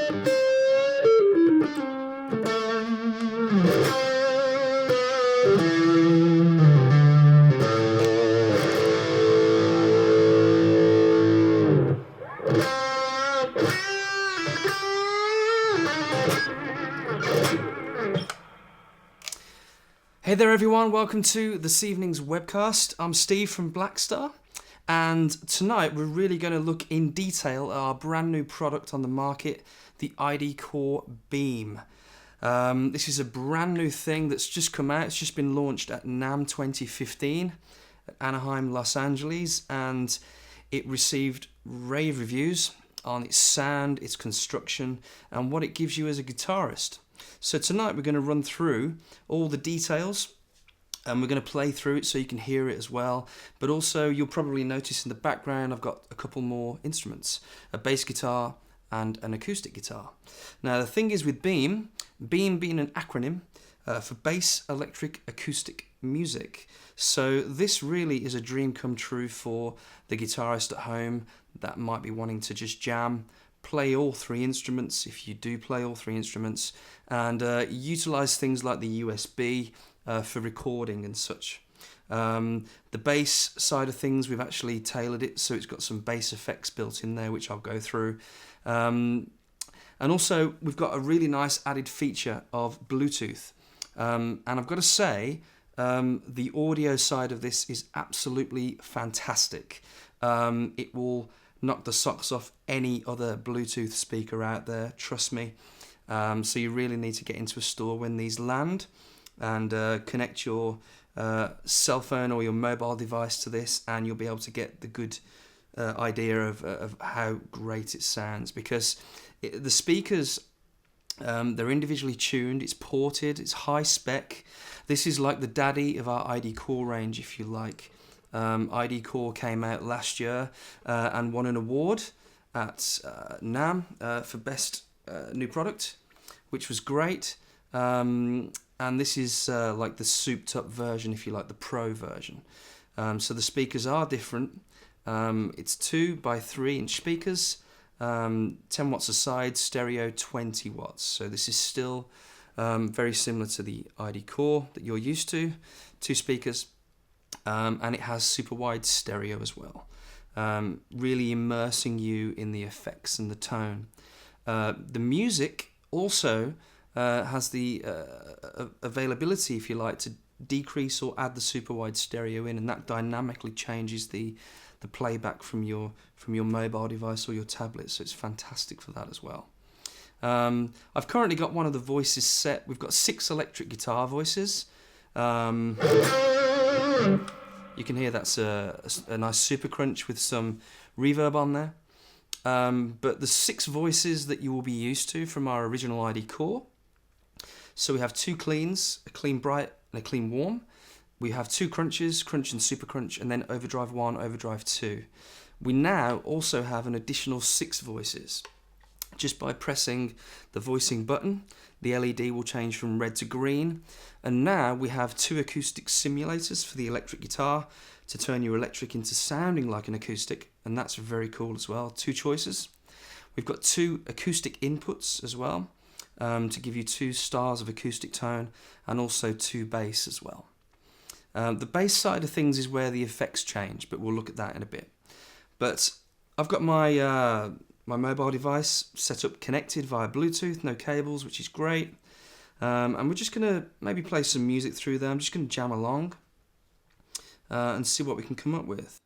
Hey there everyone, welcome to this evening's webcast. I'm Steve from Blackstar, and tonight we're really going to look in detail at our brand new product on the market, the ID Core Beam. This is a brand new thing that's just come out. It's just been launched at NAMM 2015 at Anaheim, Los Angeles, and it received rave reviews on its sound, its construction, and what it gives you as a guitarist. So tonight we're going to run through all the details, and we're going to play through it so you can hear it as well. But also you'll probably notice in the background I've got a couple more instruments, a bass guitar and an acoustic guitar. Now the thing is with Beam being an acronym for Bass Electric Acoustic Music. So this really is a dream come true for the guitarist at home that might be wanting to just jam, play all three instruments, if you do play all three instruments, and utilize things like the USB for recording and such. The bass side of things, we've actually tailored it so it's got some bass effects built in there, which I'll go through. And also we've got a really nice added feature of Bluetooth. And I've got to say, the audio side of this is absolutely fantastic. It will knock the socks off any other Bluetooth speaker out there, trust me. So you really need to get into a store when these land and connect your cell phone or your mobile device to this, and you'll be able to get the good idea of how great it sounds, because the speakers, they're individually tuned, it's ported, it's high spec. This is like the daddy of our ID Core range, if you like. ID Core came out last year and won an award at NAMM for Best New Product, which was great. And this is like the souped up version, if you like, the pro version. So the speakers are different. It's 2 by 3 inch speakers, 10 watts a side, stereo 20 watts. So this is still very similar to the ID Core that you're used to, 2 speakers. And it has super wide stereo as well, really immersing you in the effects and the tone. The music also has the availability, if you like, to decrease or add the super wide stereo in, and that dynamically changes the playback from your mobile device or your tablet. So it's fantastic for that as well. I've currently got one of the voices set. We've got 6 electric guitar voices. You can hear that's a nice super crunch with some reverb on there. But the 6 voices that you will be used to from our original ID Core. So we have 2 cleans, a clean bright and a clean warm. We have 2 crunches, crunch and super crunch, and then overdrive 1, overdrive 2. We now also have an additional 6 voices. Just by pressing the voicing button, the LED will change from red to green. And now we have 2 acoustic simulators for the electric guitar to turn your electric into sounding like an acoustic, and that's very cool as well. 2 choices. We've got 2 acoustic inputs as well, to give you 2 stars of acoustic tone, and also 2 bass as well. The bass side of things is where the effects change, but we'll look at that in a bit. But I've got my mobile device set up connected via Bluetooth, no cables, which is great. And we're just going to maybe play some music through there. I'm just going to jam along and see what we can come up with.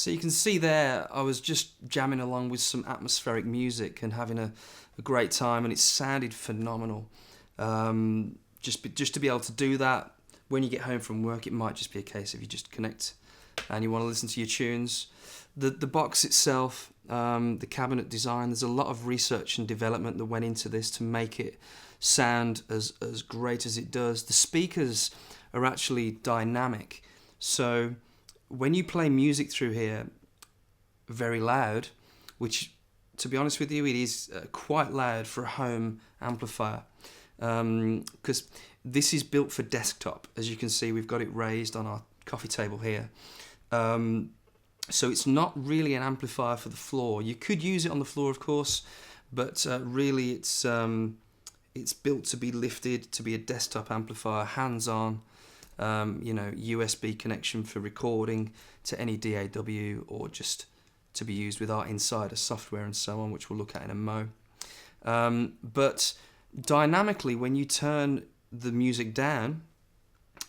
So you can see there, I was just jamming along with some atmospheric music and having a great time, and it sounded phenomenal. Just to be able to do that when you get home from work, it might just be a case of you just connect and you want to listen to your tunes. The box itself, the cabinet design, there's a lot of research and development that went into this to make it sound as great as it does. The speakers are actually dynamic, so when you play music through here very loud, which to be honest with you, it is quite loud for a home amplifier, because this is built for desktop. As you can see, we've got it raised on our coffee table here. So it's not really an amplifier for the floor. You could use it on the floor, of course, but really it's built to be lifted, to be a desktop amplifier, hands-on, USB connection for recording to any DAW, or just to be used with our Insider software and so on, which we'll look at in a mo. But dynamically, when you turn the music down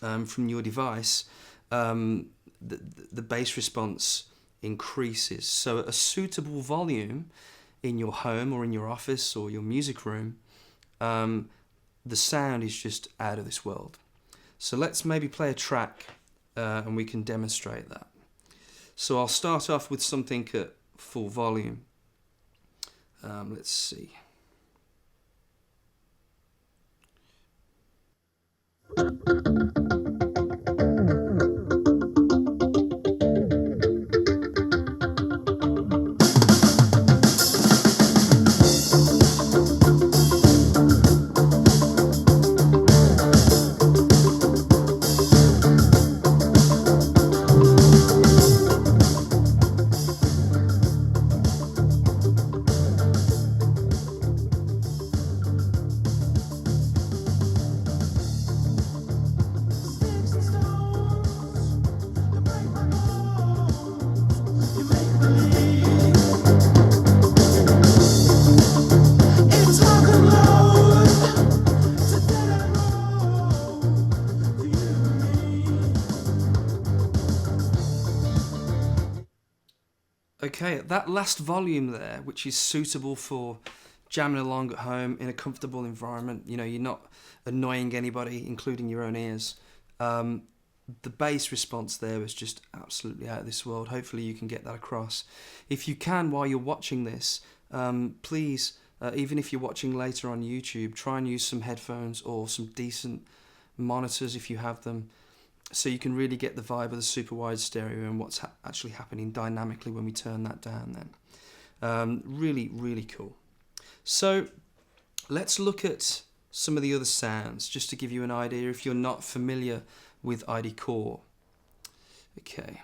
from your device, the bass response increases. So at a suitable volume in your home or in your office or your music room, the sound is just out of this world. So let's maybe play a track and we can demonstrate that. So I'll start off with something at full volume. Let's see. Okay, that last volume there, which is suitable for jamming along at home in a comfortable environment, you're not annoying anybody, including your own ears. The bass response there was just absolutely out of this world. Hopefully you can get that across. If you can, while you're watching this, please, even if you're watching later on YouTube, try and use some headphones or some decent monitors if you have them, so you can really get the vibe of the super wide stereo and what's actually happening dynamically when we turn that down then. Really, really cool. So let's look at some of the other sounds, just to give you an idea if you're not familiar with ID Core. Okay,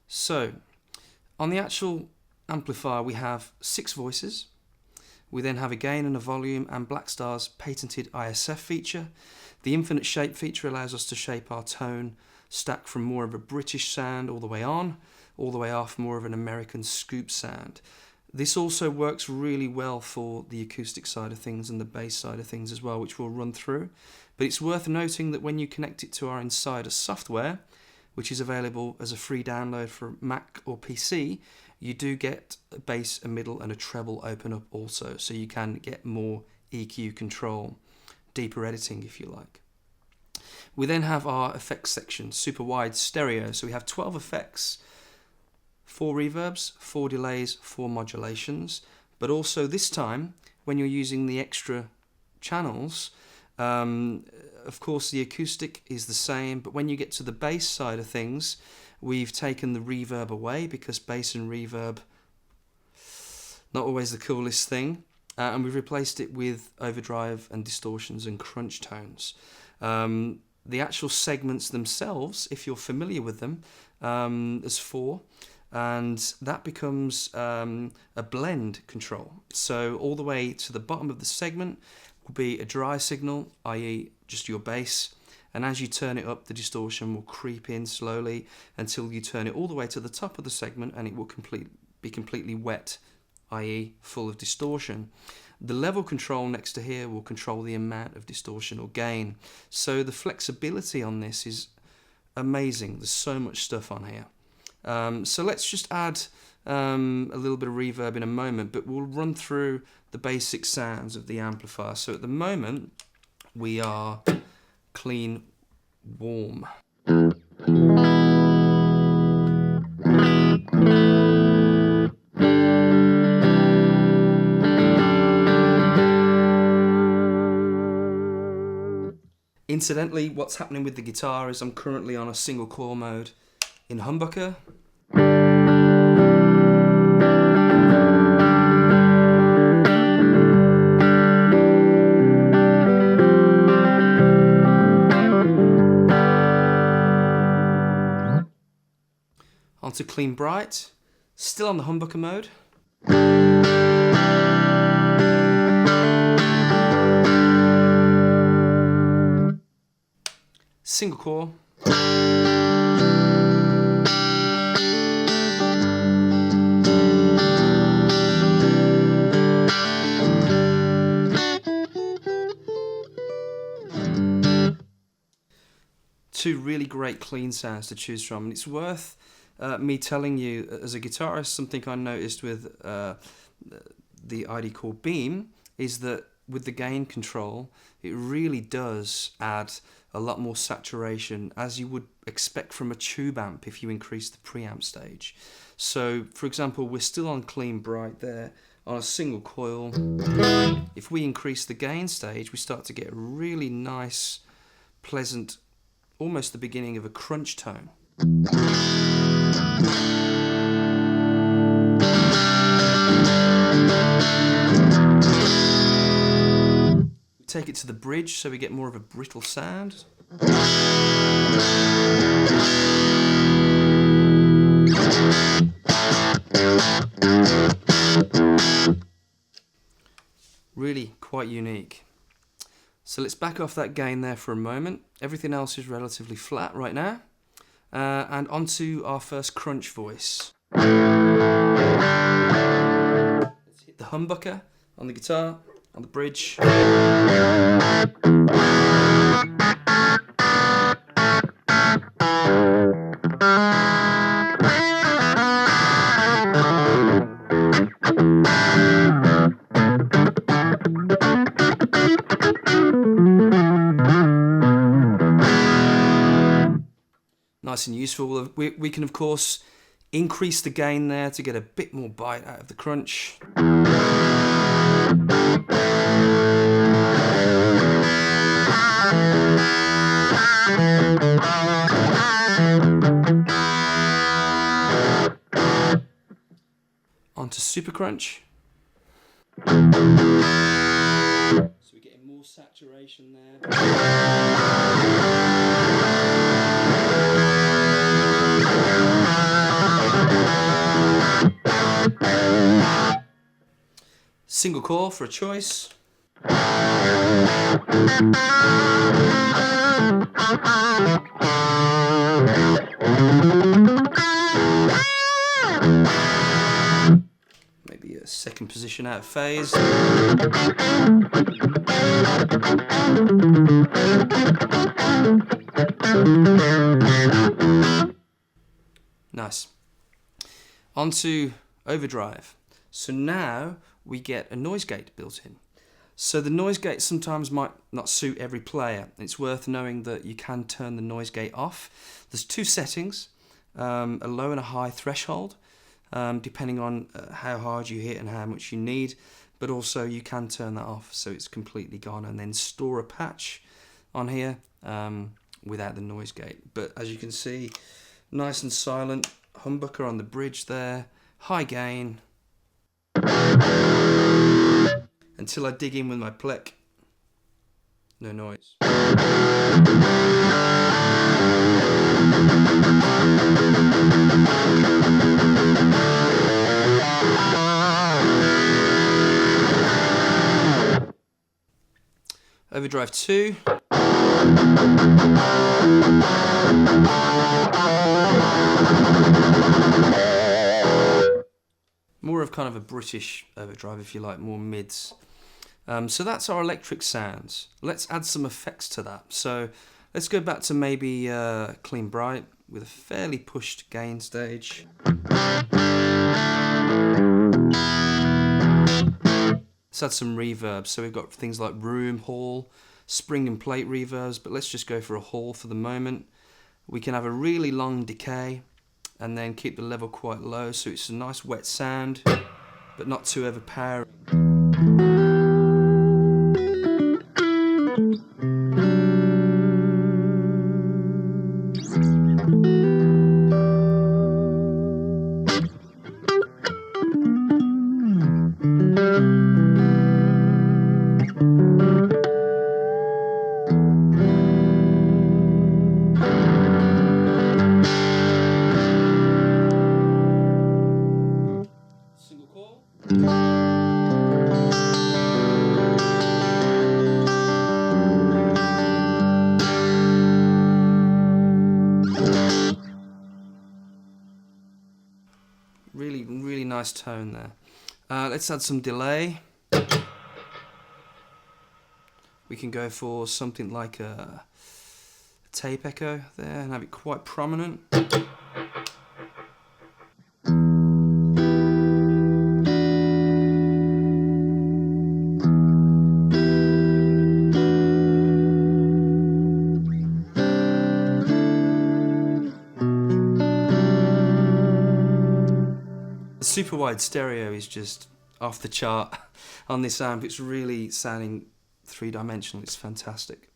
so on the actual amplifier we have 6 voices. We then have a gain and a volume and Blackstar's patented ISF feature. The infinite shape feature allows us to shape our tone stack from more of a British sound all the way on, all the way off more of an American scoop sound. This also works really well for the acoustic side of things and the bass side of things as well, which we'll run through. But it's worth noting that when you connect it to our Insider software, which is available as a free download for Mac or PC, you do get a bass, a middle and a treble open up also, so you can get more EQ control, deeper editing if you like. We then have our effects section, super wide stereo, so we have 12 effects, 4 reverbs, 4 delays, 4 modulations, but also this time when you're using the extra channels, of course the acoustic is the same, but when you get to the bass side of things, we've taken the reverb away because bass and reverb, not always the coolest thing, and we've replaced it with overdrive and distortions and crunch tones. The actual segments themselves, if you're familiar with them, there's 4, and that becomes a blend control. So all the way to the bottom of the segment will be a dry signal, i.e. just your bass, and as you turn it up, the distortion will creep in slowly until you turn it all the way to the top of the segment and it will be completely wet, i.e. full of distortion. The level control next to here will control the amount of distortion or gain. So the flexibility on this is amazing. There's so much stuff on here. So let's just add a little bit of reverb in a moment, but we'll run through the basic sounds of the amplifier. So at the moment, we are clean, warm. Incidentally, what's happening with the guitar is I'm currently on a single coil mode in humbucker. Onto clean bright, still on the humbucker mode. Single coil. Two really great clean sounds to choose from, and it's worth me telling you, as a guitarist, something I noticed with the ID Core Beam is that with the gain control, it really does add a lot more saturation, as you would expect from a tube amp if you increase the preamp stage. So, for example, we're still on clean bright there on a single coil. If we increase the gain stage, we start to get a really nice, pleasant, almost the beginning of a crunch tone. Take it to the bridge so we get more of a brittle sound. Really quite unique. So let's back off that gain there for a moment. Everything else is relatively flat right now. And onto our first crunch voice. Let's hit the humbucker on the guitar, on the bridge. Nice and useful. We can, of course, increase the gain there to get a bit more bite out of the crunch. Onto super crunch. So we're getting more saturation there. Single coil for a choice. Maybe a second position out of phase. Nice. Onto overdrive. So now we get a noise gate built in. So the noise gate sometimes might not suit every player. It's worth knowing that you can turn the noise gate off. There's two settings, a low and a high threshold, depending on how hard you hit and how much you need. But also you can turn that off so it's completely gone, and then store a patch on here without the noise gate. But as you can see, nice and silent, humbucker on the bridge there, high gain. Until I dig in with my plec, no noise. Overdrive 2. More of kind of a British overdrive, if you like, more mids. So that's our electric sounds. Let's add some effects to that. So let's go back to maybe clean bright. with a fairly pushed gain stage. Let's add some reverb. So we've got things like room, hall, spring and plate reverbs, but let's just go for a hall for the moment. We can have a really long decay and then keep the level quite low so it's a nice wet sound, but not too overpowering. Single call. Really nice tone there. Let's add some delay. We can go for something like a tape echo there and have it quite prominent. The super wide stereo is just off the chart on this amp. It's really sounding three-dimensional. It's fantastic.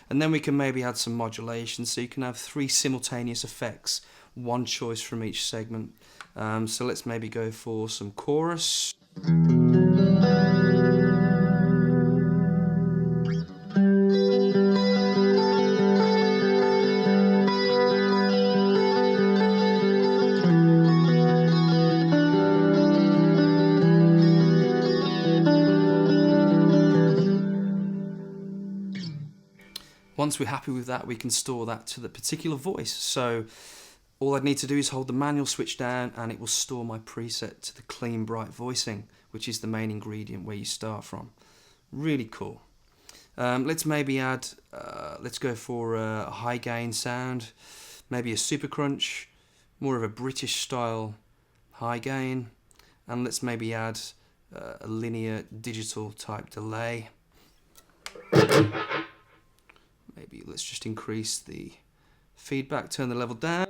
And then we can maybe add some modulation, so you can have 3 simultaneous effects, one choice from each segment. So let's maybe go for some chorus. Once we're happy with that, we can store that to the particular voice. So all I'd need to do is hold the manual switch down and it will store my preset to the clean, bright voicing, which is the main ingredient where you start from. Really cool. Let's maybe add, let's go for a high gain sound, maybe a super crunch, more of a British style high gain, and let's maybe add a linear digital type delay. Maybe let's just increase the feedback, turn the level down.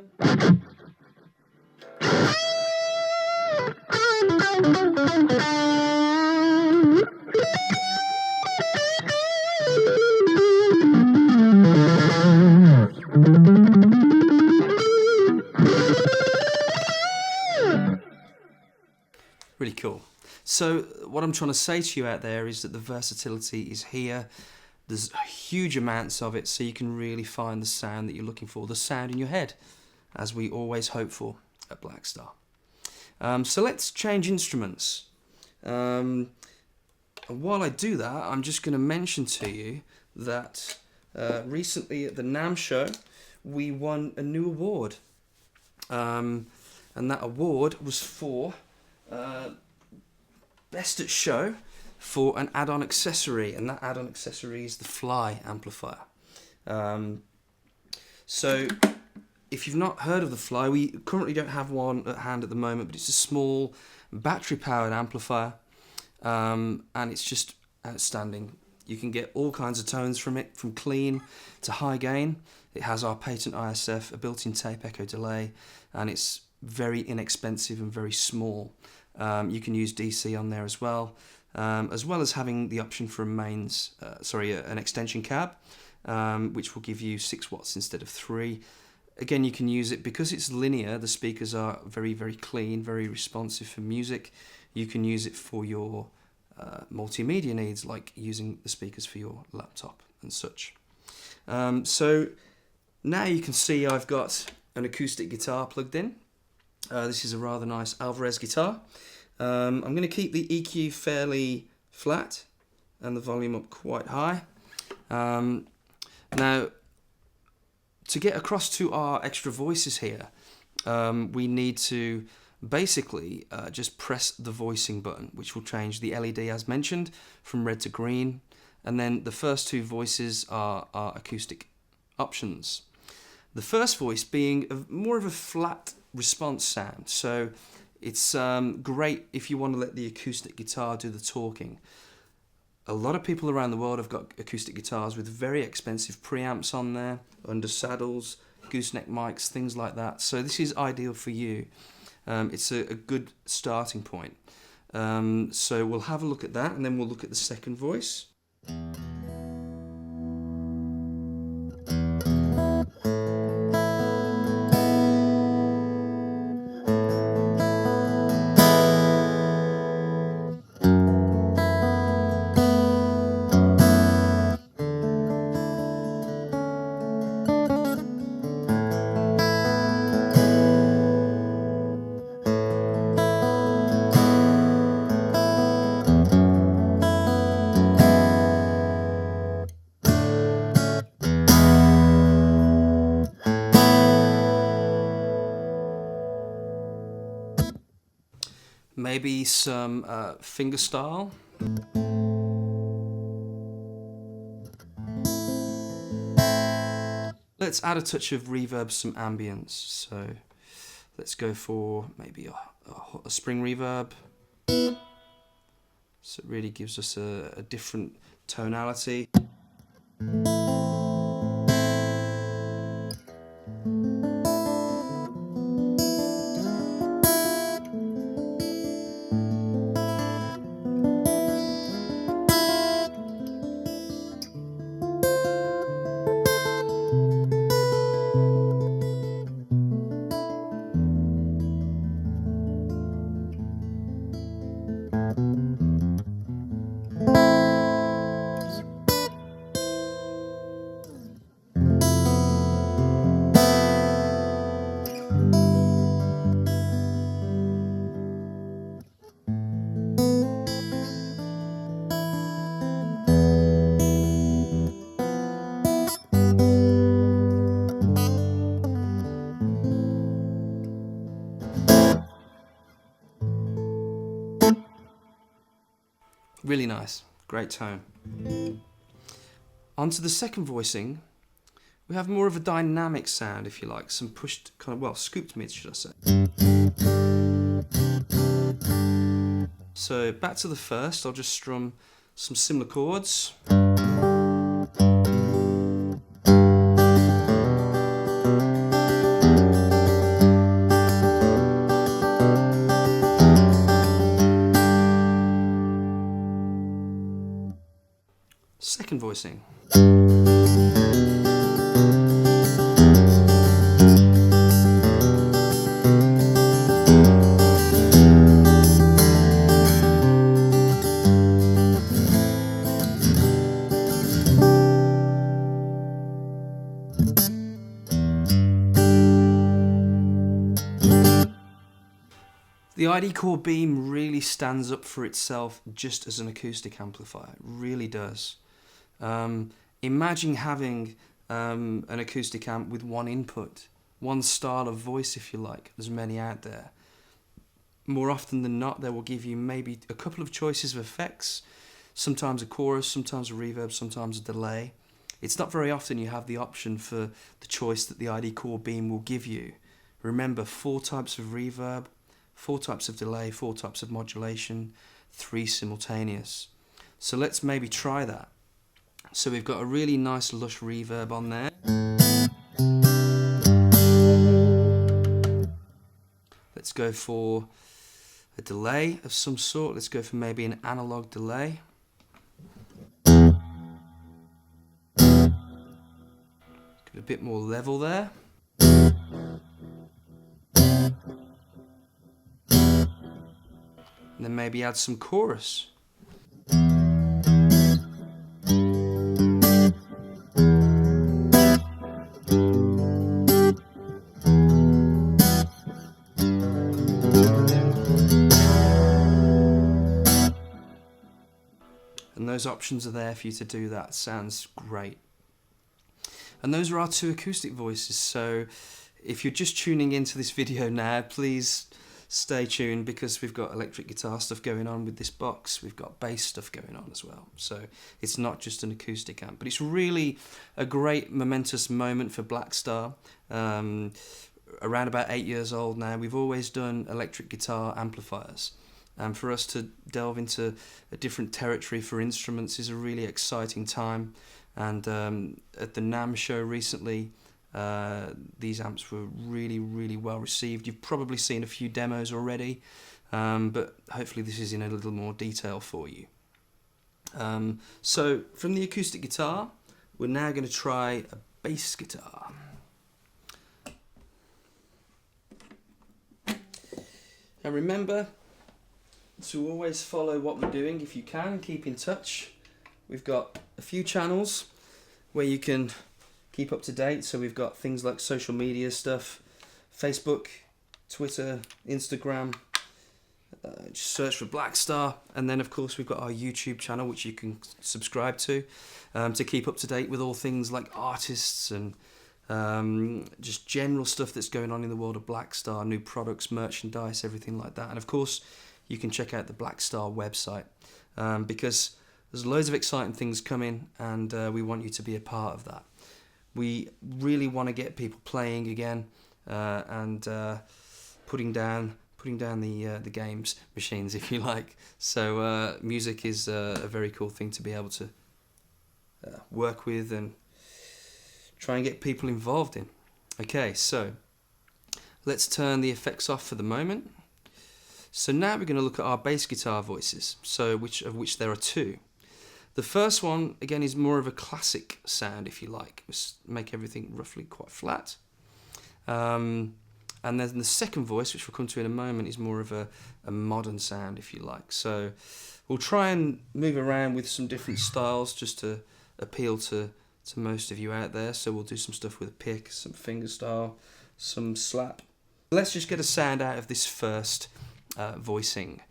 Really cool. So what I'm trying to say to you out there is that the versatility is here. There's huge amounts of it, so you can really find the sound that you're looking for, the sound in your head, as we always hope for at Blackstar. So let's change instruments. And while I do that, I'm just going to mention to you that recently at the NAMM show, we won a new award. And that award was for Best at Show for an add-on accessory, and that add-on accessory is the Fly amplifier. So if you've not heard of the Fly, we currently don't have one at hand at the moment, but it's a small battery-powered amplifier, and it's just outstanding. You can get all kinds of tones from it, from clean to high gain. It has our patent ISF, a built-in tape echo delay, and it's very inexpensive and very small. You can use DC on there as well as having the option for an extension cab, which will give you 6 watts instead of 3. Again, you can use it because it's linear. The speakers are very, very clean, very responsive for music. You can use it for your multimedia needs, like using the speakers for your laptop and such. So now you can see I've got an acoustic guitar plugged in. This is a rather nice Alvarez guitar. I'm going to keep the EQ fairly flat and the volume up quite high. Now, to get across to our extra voices here, we need to basically just press the voicing button, which will change the LED as mentioned from red to green, and then the first 2 voices are our acoustic options. The first voice being more of a flat response sound, so it's great if you want to let the acoustic guitar do the talking. A lot of people around the world have got acoustic guitars with very expensive preamps on there, under saddles, gooseneck mics, things like that. So this is ideal for you. It's a good starting point. So we'll have a look at that, and then we'll look at the second voice. Maybe some fingerstyle. Let's add a touch of reverb, some ambience. So let's go for maybe a spring reverb. So it really gives us a different tonality. Really nice, great tone. Onto the second voicing, we have more of a dynamic sound, if you like, some pushed, kind of, well, scooped mids, should I say. So back to the first, I'll just strum some similar chords. Second voicing. The ID Core Beam really stands up for itself just as an acoustic amplifier, it really does. Imagine having an acoustic amp with one input, one style of voice, if you like. There's many out there. More often than not, they will give you maybe a couple of choices of effects, sometimes a chorus, sometimes a reverb, sometimes a delay. It's not very often you have the option for the choice that the ID Core Beam will give you. Remember, 4 types of reverb, 4 types of delay, 4 types of modulation, 3 simultaneous. So let's maybe try that. So we've got a really nice lush reverb on there. Let's go for a delay of some sort. Let's go for maybe an analog delay. Give it a bit more level there. And then maybe add some chorus. And those options are there for you to do that. Sounds great. And those are our 2 acoustic voices. So if you're just tuning into this video now, please stay tuned because we've got electric guitar stuff going on with this box. We've got bass stuff going on as well. So it's not just an acoustic amp, but it's really a great momentous moment for Blackstar. Around about 8 years old now, we've always done electric guitar amplifiers. And for us to delve into a different territory for instruments is a really exciting time. And at the NAMM show recently, these amps were really, really well received. You've probably seen a few demos already, but hopefully this is in a little more detail for you. So from the acoustic guitar, we're now going to try a bass guitar. And remember to always follow what we're doing if you can, keep in touch. We've got a few channels where you can keep up to date. So we've got things like social media stuff, Facebook, Twitter, Instagram. Just search for Blackstar, and then of course we've got our YouTube channel which you can subscribe to keep up to date with all things like artists and just general stuff that's going on in the world of Blackstar, new products, merchandise, everything like that. And of course you can check out the Blackstar website because there's loads of exciting things coming, and we want you to be a part of that. We really want to get people playing again and putting down the games machines, if you like. So music is a very cool thing to be able to work with and try and get people involved in. Okay, so let's turn the effects off for the moment. So now we're going to look at our bass guitar voices, so of which there are two. The first one, again, is more of a classic sound, if you like. Just make everything roughly quite flat. And then the second voice, which we'll come to in a moment, is more of a modern sound, if you like. So we'll try and move around with some different styles just to appeal to most of you out there. So we'll do some stuff with a pick, some fingerstyle, some slap. Let's just get a sound out of this first voicing.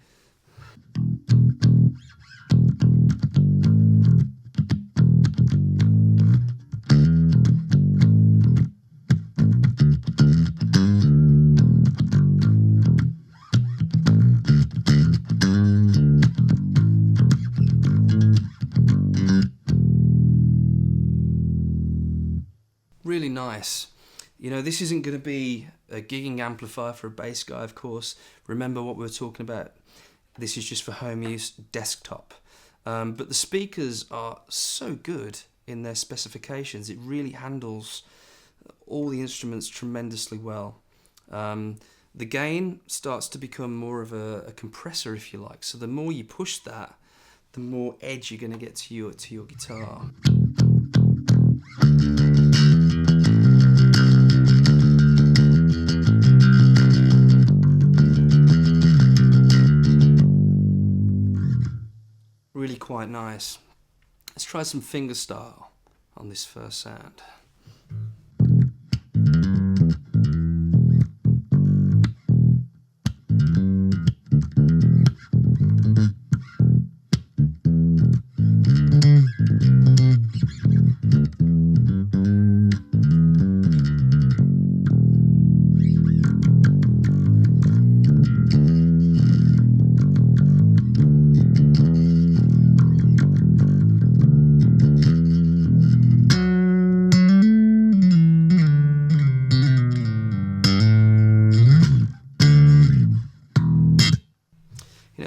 Really nice. You know, this isn't going to be a gigging amplifier for a bass guy, of course. Remember what we were talking about. This is just for home use, desktop. But the speakers are so good in their specifications. It really handles all the instruments tremendously well. The gain starts to become more of a compressor, if you like. So the more you push that, the more edge you're going to get to your guitar. Really quite nice. Let's try some fingerstyle on this first sound.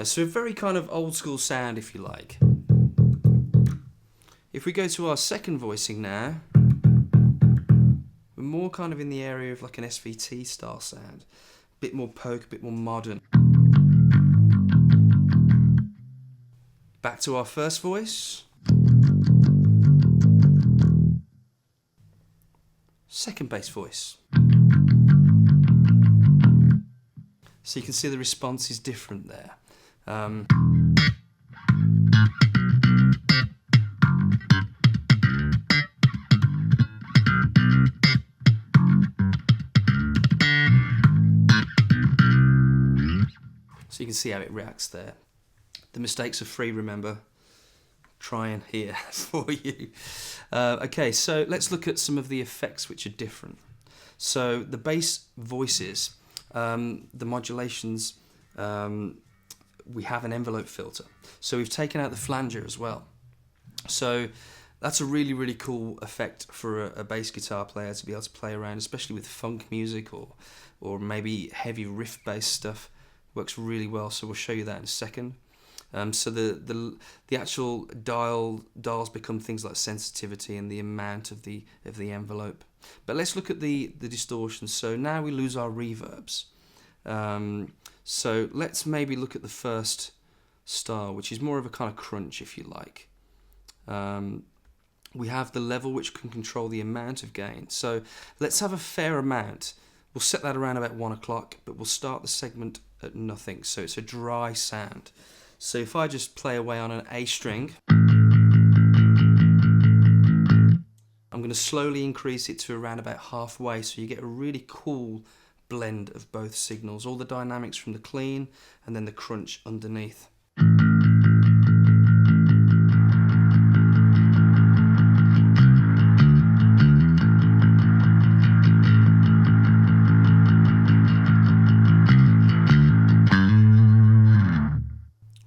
So a very kind of old school sound, if you like. If we go to our second voicing now, we're more kind of in the area of like an SVT style sound. A bit more poke, a bit more modern. Back to our first voice. Second bass voice. So you can see the response is different there. So you can see how it reacts there. The mistakes are free, remember. Trying here for you. Okay, so let's look at some of the effects which are different. So the bass voices, the modulations, we have an envelope filter. So we've taken out the flanger as well. So that's a really, really cool effect for a bass guitar player to be able to play around, especially with funk music or maybe heavy riff-based stuff. Works really well, so we'll show you that in a second. So the actual dials become things like sensitivity and the amount of the envelope. But let's look at the distortion. So now we lose our reverbs. So let's maybe look at the first style, which is more of a kind of crunch, if you like. We have the level which can control the amount of gain. So let's have a fair amount. We'll set that around about 1 o'clock, but we'll start the segment at nothing. So it's a dry sound. So if I just play away on an A string, I'm going to slowly increase it to around about halfway, so you get a really cool blend of both signals, all the dynamics from the clean and then the crunch underneath.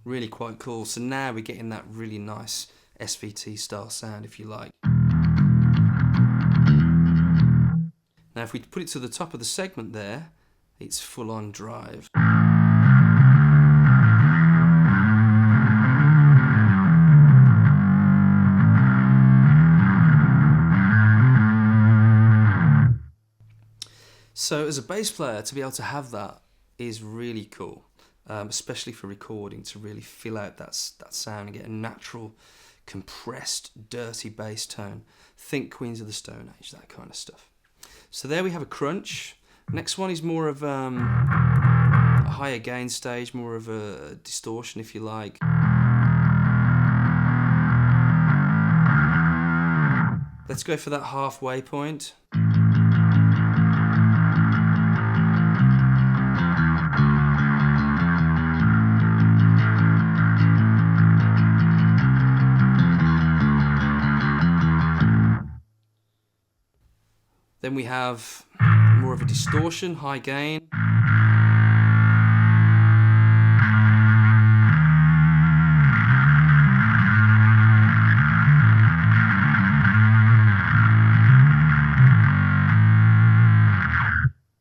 Really quite cool. So now we're getting that really nice SVT style sound, if you like. Now if we put it to the top of the segment there, it's full on drive. So as a bass player, to be able to have that is really cool. Especially for recording, to really fill out that sound and get a natural, compressed, dirty bass tone. Think Queens of the Stone Age, that kind of stuff. So there we have a crunch. Next one is more of a higher gain stage, more of a distortion, if you like. Let's go for that halfway point. Then we have more of a distortion, high gain.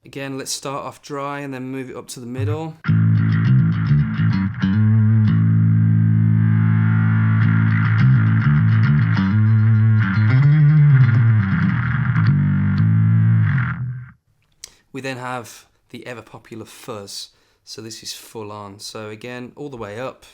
Again, let's start off dry and then move it up to the middle. We then have the ever popular fuzz, so this is full on. So again, all the way up.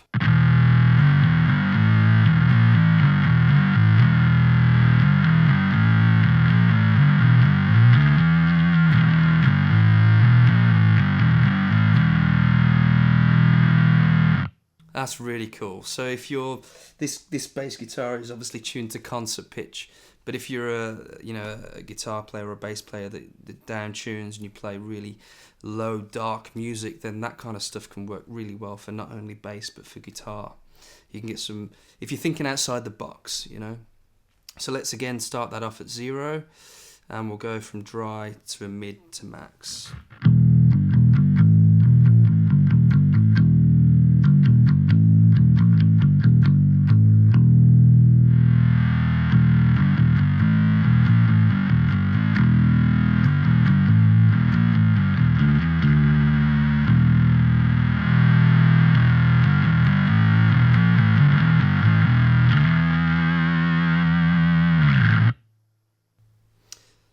That's really cool. So if you're this bass guitar is obviously tuned to concert pitch, but if you're a guitar player or a bass player that down tunes and you play really low dark music, then that kind of stuff can work really well for not only bass but for guitar. You can get some, if you're thinking outside the box, you know. So let's again start that off at 0 and we'll go from dry to a mid to max.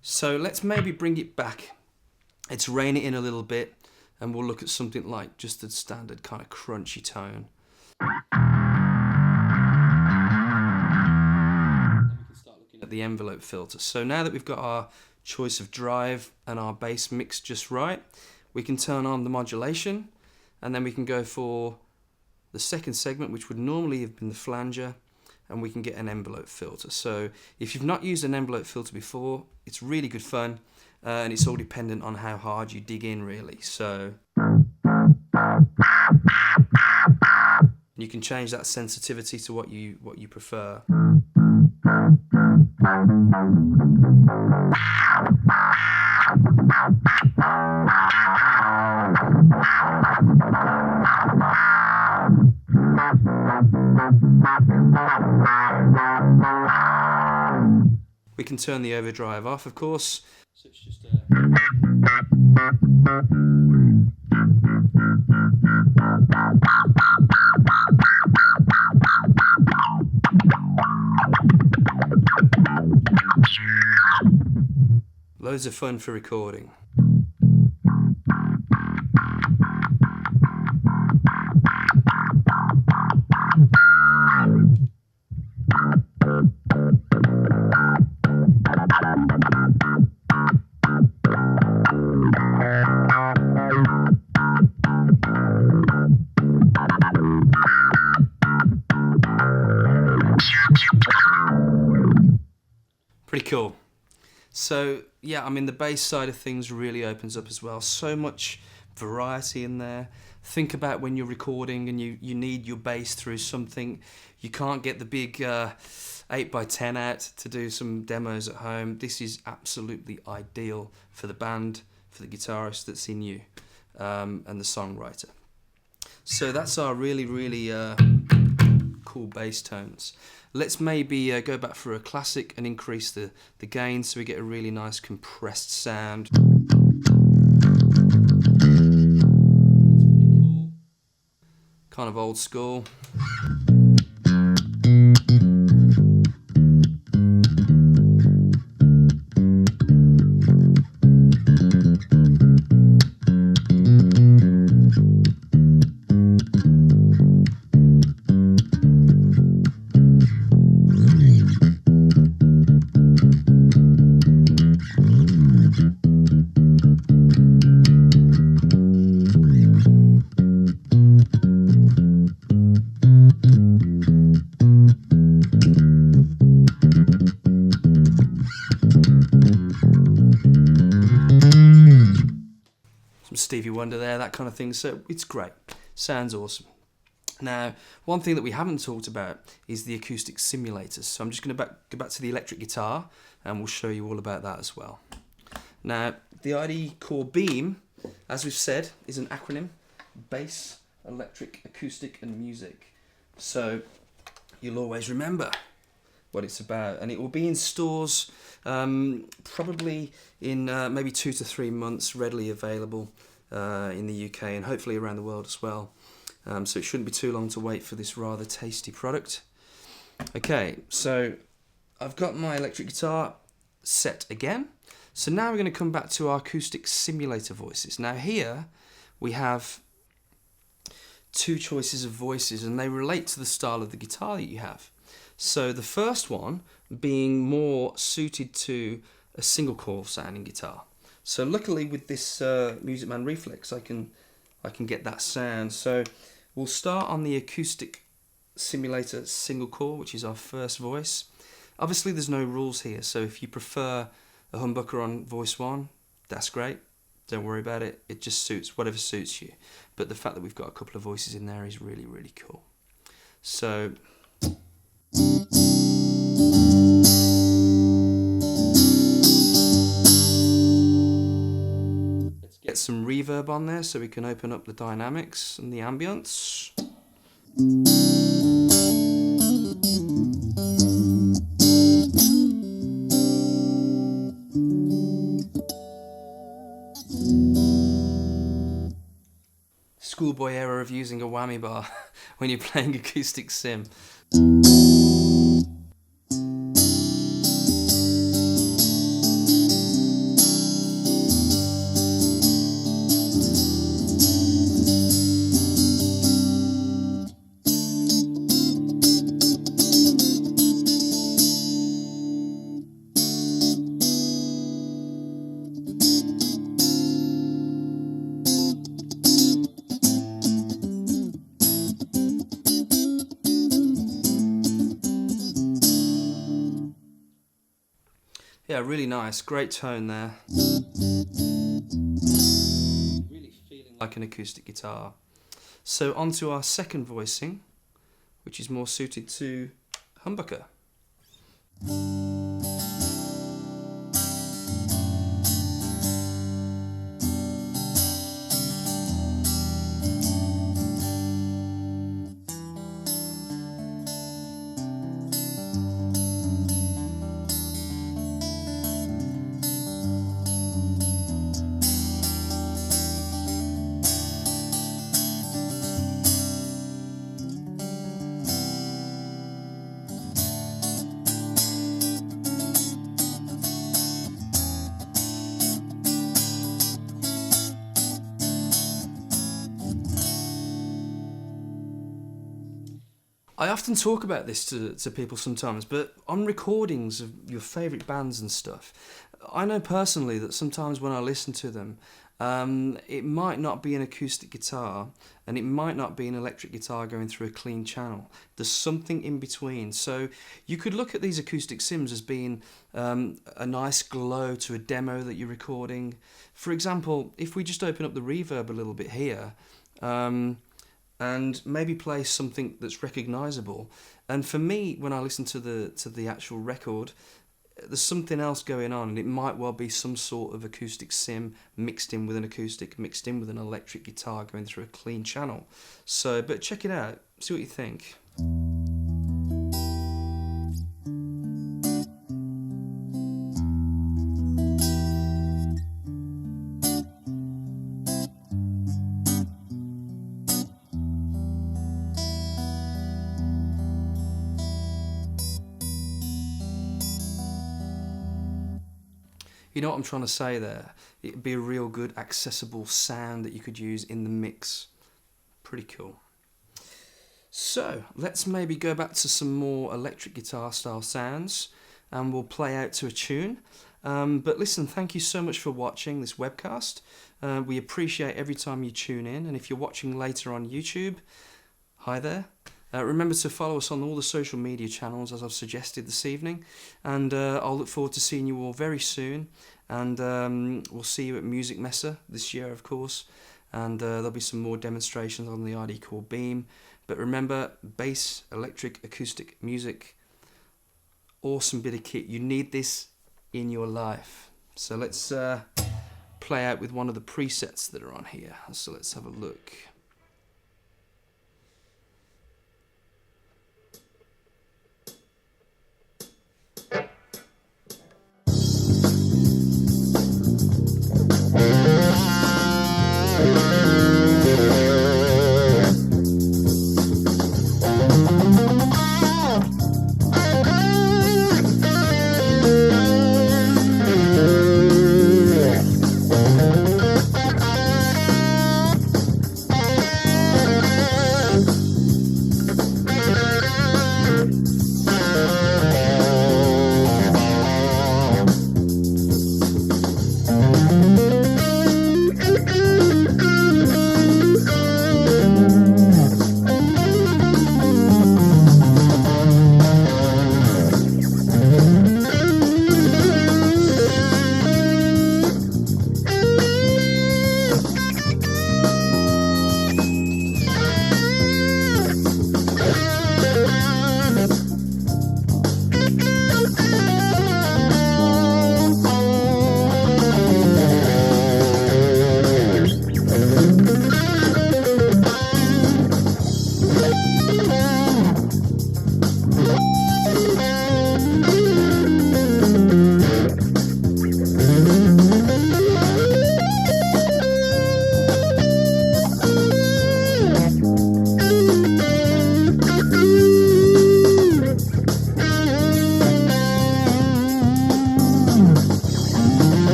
So let's maybe bring it back. Let's rein it in a little bit and we'll look at something like just the standard kind of crunchy tone. Then we can start looking at the envelope filter. So now that we've got our choice of drive and our bass mixed just right, we can turn on the modulation and then we can go for the second segment, which would normally have been the flanger, and we can get an envelope filter. So if you've not used an envelope filter before, it's really good fun, and it's all dependent on how hard you dig in, really. So you can change that sensitivity to what you prefer. We can turn the overdrive off, of course. So it's just loads of fun for recording. Pretty cool. So yeah, I mean the bass side of things really opens up as well. So much variety in there. Think about when you're recording and you need your bass through something. You can't get the big 8x10 out to do some demos at home. This is absolutely ideal for the band, for the guitarist that's in you, and the songwriter. So that's our really cool bass tones. Let's maybe go back for a classic and increase the gain so we get a really nice compressed sound. That's pretty cool. Kind of old school. Stevie Wonder there, that kind of thing. So it's great. Sounds awesome. Now, one thing that we haven't talked about is the acoustic simulators. So I'm just going to go back to the electric guitar and we'll show you all about that as well. Now, the ID Core Beam, as we've said, is an acronym: Bass, Electric, Acoustic and Music. So you'll always remember what it's about, and it will be in stores probably in maybe 2 to 3 months, readily available in the UK and hopefully around the world as well. So it shouldn't be too long to wait for this rather tasty product. Okay, so I've got my electric guitar set again. So now we're going to come back to our acoustic simulator voices. Now here we have 2 choices of voices and they relate to the style of the guitar that you have. So the first one being more suited to a single coil sounding guitar. So luckily with this Music Man Reflex I can get that sound. So we'll start on the acoustic simulator single coil, which is our first voice. Obviously there's no rules here, so if you prefer a humbucker on voice 1, that's great. Don't worry about it. It just suits whatever suits you. But the fact that we've got a couple of voices in there is really cool. So let's get some reverb on there so we can open up the dynamics and the ambience. Schoolboy error of using a whammy bar when you're playing acoustic sim. Yeah, really nice, great tone there. Really feeling like an acoustic guitar. So on to our second voicing, which is more suited to humbucker. I often talk about this to people sometimes, but on recordings of your favourite bands and stuff, I know personally that sometimes when I listen to them, it might not be an acoustic guitar and it might not be an electric guitar going through a clean channel. There's something in between. So you could look at these acoustic sims as being a nice glow to a demo that you're recording. For example, if we just open up the reverb a little bit here, and maybe play something that's recognisable. And for me, when I listen to the actual record, there's something else going on, and it might well be some sort of acoustic sim mixed in with an acoustic, mixed in with an electric guitar going through a clean channel. So, but check it out, see what you think. You know what I'm trying to say there? It'd be a real good accessible sound that you could use in the mix. Pretty cool. So let's maybe go back to some more electric guitar style sounds and we'll play out to a tune. But listen, thank you so much for watching this webcast. We appreciate every time you tune in, and if you're watching later on YouTube, hi there. Remember to follow us on all the social media channels as I've suggested this evening, and I'll look forward to seeing you all very soon, and we'll see you at Music Messa this year, of course, and there'll be some more demonstrations on the ID Core Beam. But remember, bass, electric, acoustic music, awesome bit of kit. You need this in your life. So let's play out with one of the presets that are on here. So let's have a look.